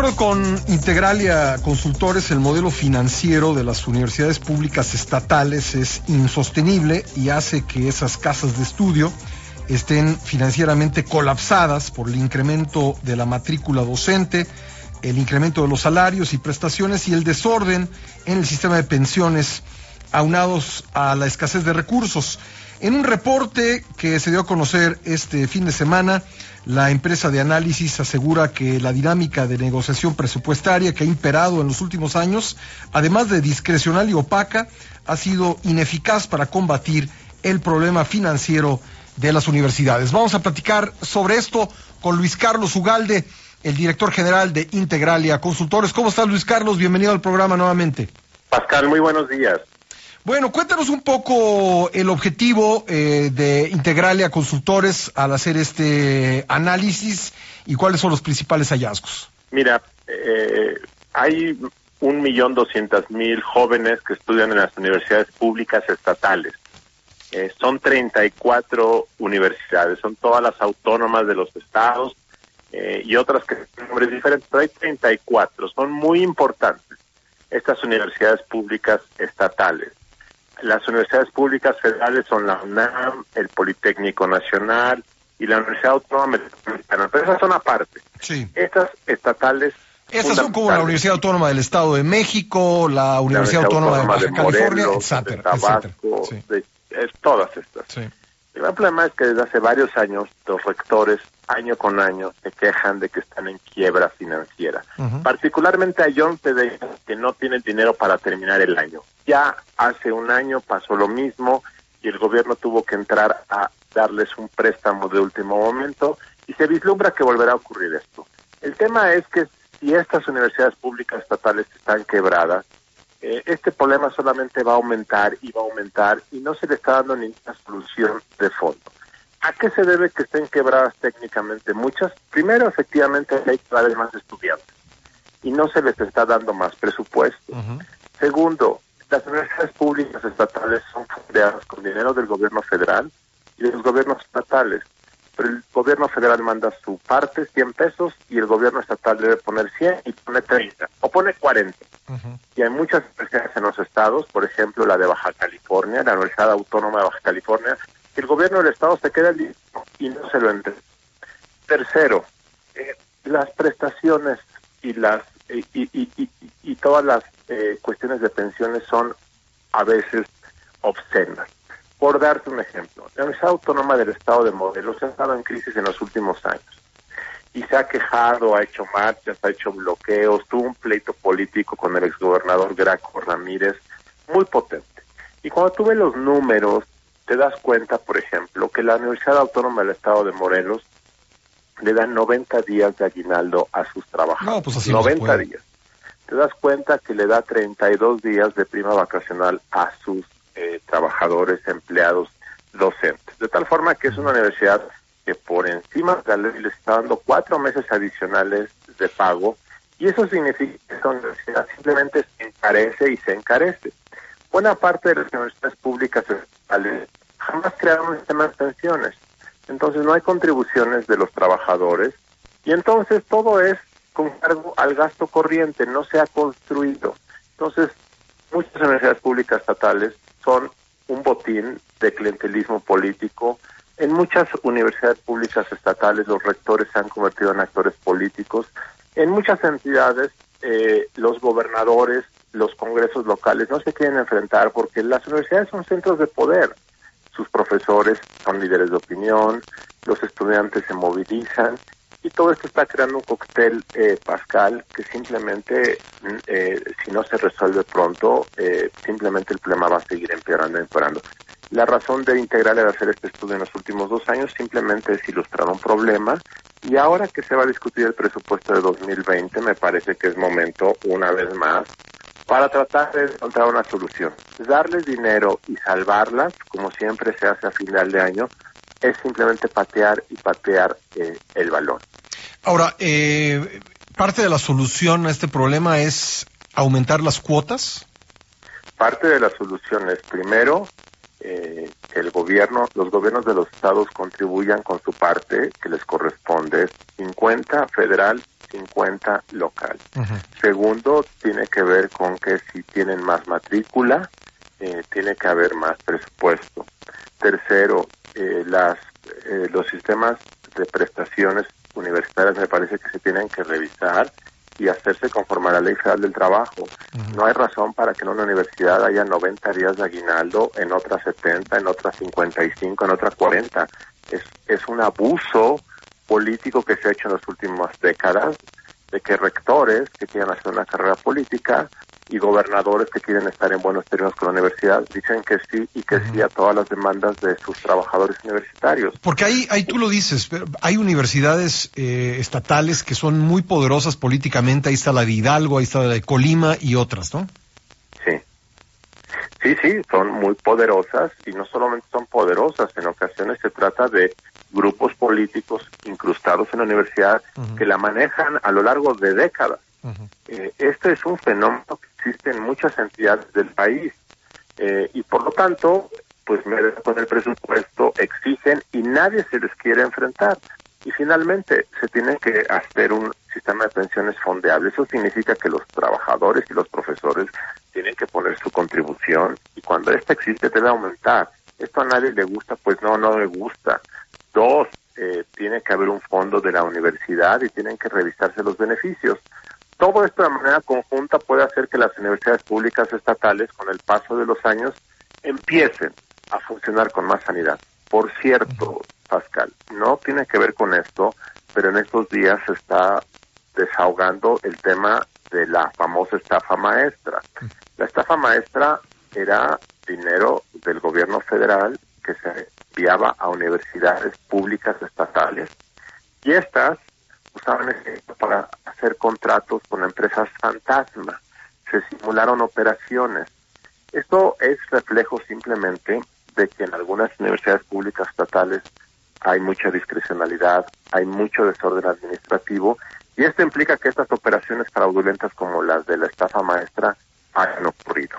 acuerdo con Integralia Consultores, el modelo financiero de las universidades públicas estatales es insostenible y hace que esas casas de estudio estén financieramente colapsadas por el incremento de la matrícula docente, el incremento de los salarios y prestaciones y el desorden en el sistema de pensiones aunados a la escasez de recursos. En un reporte que se dio a conocer este fin de semana, la empresa de análisis asegura que la dinámica de negociación presupuestaria que ha imperado en los últimos años, además de discrecional y opaca, ha sido ineficaz para combatir el problema financiero de las universidades. Vamos a platicar sobre esto con Luis Carlos Ugalde, el director general de Integralia Consultores. ¿Cómo estás, Luis Carlos? Bienvenido al programa nuevamente. Pascal, muy buenos días. Bueno, cuéntanos un poco el objetivo de Integralia Consultores al hacer este análisis y cuáles son los principales hallazgos. Mira, hay 1.200.000 jóvenes que estudian en las universidades públicas estatales. Son 34 universidades, son todas las autónomas de los estados y otras que tienen nombres diferentes, pero hay 34, son muy importantes estas universidades públicas estatales. Las universidades públicas federales son la UNAM, el Politécnico Nacional y la Universidad Autónoma Metropolitana, pero esas son aparte. Sí. Estas estatales... Estas son como la Universidad Autónoma del Estado de México, la Universidad Autónoma de Baja California, etcétera, de Tabasco, etcétera. Sí. Todas estas. Sí. El gran problema es que desde hace varios años los rectores, año con año, se quejan de que están en quiebra financiera. Particularmente hay 11 de ellos que no tienen dinero para terminar el año. Ya hace un año pasó lo mismo y el gobierno tuvo que entrar a darles un préstamo de último momento y se vislumbra que volverá a ocurrir esto. El tema es que si estas universidades públicas estatales están quebradas, este problema solamente va a aumentar y no se le está dando ninguna solución de fondo. ¿A qué se debe que estén quebradas técnicamente? Muchas. Primero, efectivamente, hay cada vez más estudiantes y no se les está dando más presupuesto. Segundo, las universidades públicas estatales son fundadas con dinero del gobierno federal y de los gobiernos estatales. Pero el gobierno federal manda su parte, 100 pesos, y el gobierno estatal debe poner 100 y pone 30, o pone 40. Y hay muchas universidades en los estados, por ejemplo, la de Baja California, la Universidad Autónoma de Baja California, que el gobierno del estado se queda el dinero y no se lo entrega. Tercero, las prestaciones y las y todas las cuestiones de pensiones son a veces obscenas. Por darte un ejemplo, la Universidad Autónoma del Estado de Morelos ha estado en crisis en los últimos años y se ha quejado, ha hecho marchas, ha hecho bloqueos, tuvo un pleito político con el exgobernador Graco Ramírez muy potente. Y cuando tú ves los números, te das cuenta, por ejemplo, que la Universidad Autónoma del Estado de Morelos le dan 90 días de aguinaldo a sus trabajadores. No, pues así 90 días. Te das cuenta que le da 32 días de prima vacacional a sus trabajadores, empleados, docentes. De tal forma que es una universidad que por encima de la ley le está dando 4 meses adicionales de pago y eso significa que esa universidad simplemente se encarece. Buena parte de las universidades públicas estatales jamás crearon un sistema de pensiones. Entonces no hay contribuciones de los trabajadores y entonces todo es con cargo al gasto corriente, no se ha construido. Entonces muchas universidades públicas estatales son un botín de clientelismo político. En muchas universidades públicas estatales los rectores se han convertido en actores políticos. En muchas entidades los gobernadores, los congresos locales no se quieren enfrentar porque las universidades son centros de poder. Sus profesores son líderes de opinión, los estudiantes se movilizan y todo esto está creando un cóctel, Pascal, que simplemente, si no se resuelve pronto, simplemente el problema va a seguir empeorando. La razón de Integralia de hacer este estudio en los últimos 2 años simplemente es ilustrar un problema y ahora que se va a discutir el presupuesto de 2020, me parece que es momento, una vez más, para tratar de encontrar una solución. Darles dinero y salvarlas, como siempre se hace a final de año, es simplemente patear el balón. Ahora, parte de la solución a este problema es aumentar las cuotas. Parte de la solución es, primero, que los gobiernos de los estados contribuyan con su parte que les corresponde, 50 federal, 50 local. Segundo, tiene que ver con que si tienen más matrícula, tiene que haber más presupuesto. Tercero, los sistemas de prestaciones universitarias me parece que se tienen que revisar y hacerse conforme a la Ley Federal del Trabajo. No hay razón para que en una universidad haya 90 días de aguinaldo, en otra 70, en otra 55, en otra 40. Es un abuso político que se ha hecho en las últimas décadas, de que rectores que quieran hacer una carrera política y gobernadores que quieren estar en buenos términos con la universidad dicen que sí y que sí a todas las demandas de sus trabajadores universitarios. Porque ahí tú lo dices, pero hay universidades estatales que son muy poderosas políticamente. Ahí está la de Hidalgo, ahí está la de Colima y otras, ¿no? Sí, son muy poderosas, y no solamente son poderosas, en ocasiones se trata de grupos políticos incrustados en la universidad que la manejan a lo largo de décadas. Este es un fenómeno que existe en muchas entidades del país, y por lo tanto, pues con el presupuesto exigen y nadie se les quiere enfrentar. Y finalmente se tiene que hacer un sistema de pensiones fondeable. Eso significa que los trabajadores y los profesores tienen que poner su contribución, y cuando esta existe debe aumentar. Esto a nadie le gusta, pues no le gusta. Dos, tiene que haber un fondo de la universidad y tienen que revisarse los beneficios. Todo esto de manera conjunta puede hacer que las universidades públicas estatales, con el paso de los años, empiecen a funcionar con más sanidad. Por cierto, Pascal, no tiene que ver con esto, pero en estos días se está desahogando el tema de la famosa estafa maestra. La estafa maestra era dinero del gobierno federal que se enviaba a universidades públicas estatales, y estas usaban esto para hacer contratos con empresas fantasma. Se simularon operaciones. Esto es reflejo simplemente de que en algunas universidades públicas estatales hay mucha discrecionalidad, hay mucho desorden administrativo, y esto implica que estas operaciones fraudulentas como las de la estafa maestra hayan ocurrido.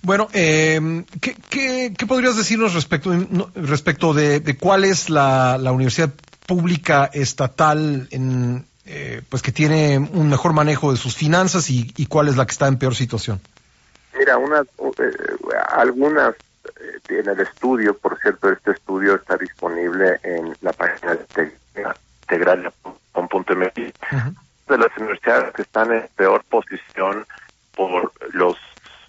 Bueno, ¿qué podrías decirnos respecto de cuál es la universidad pública estatal pues que tiene un mejor manejo de sus finanzas y cuál es la que está en peor situación? Mira, algunas en el estudio, por cierto, este estudio está disponible en la página de integralia.com.mx, de las universidades que están en peor posición por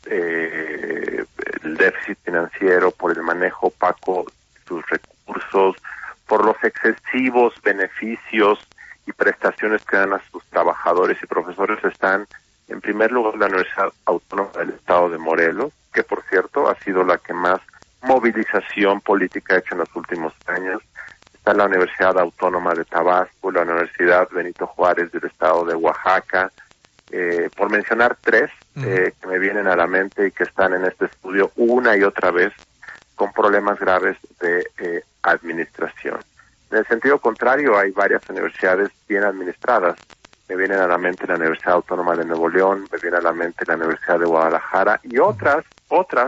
el déficit financiero, por el manejo opaco de sus recursos, por los excesivos beneficios y prestaciones que dan a sus trabajadores y profesores, están en primer lugar la Universidad Autónoma del Estado de Morelos, que por cierto ha sido la que más movilización política ha hecho en los últimos años. Está la Universidad Autónoma de Tabasco, la Universidad Benito Juárez del Estado de Oaxaca, por mencionar tres que me vienen a la mente y que están en este estudio una y otra vez con problemas graves de administración. En el sentido contrario, hay varias universidades bien administradas. Me vienen a la mente la Universidad Autónoma de Nuevo León, me viene a la mente la Universidad de Guadalajara, y otras,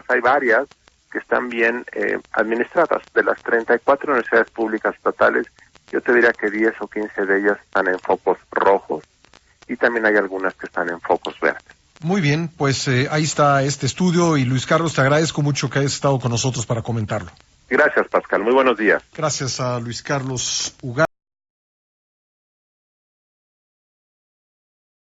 hay varias que están bien administradas. De las 34 universidades públicas estatales, yo te diría que 10 o 15 de ellas están en focos rojos, y también hay algunas que están en focos verdes. Muy bien, pues ahí está este estudio, y Luis Carlos, te agradezco mucho que hayas estado con nosotros para comentarlo. Gracias, Pascal. Muy buenos días. Gracias a Luis Carlos Ugarte.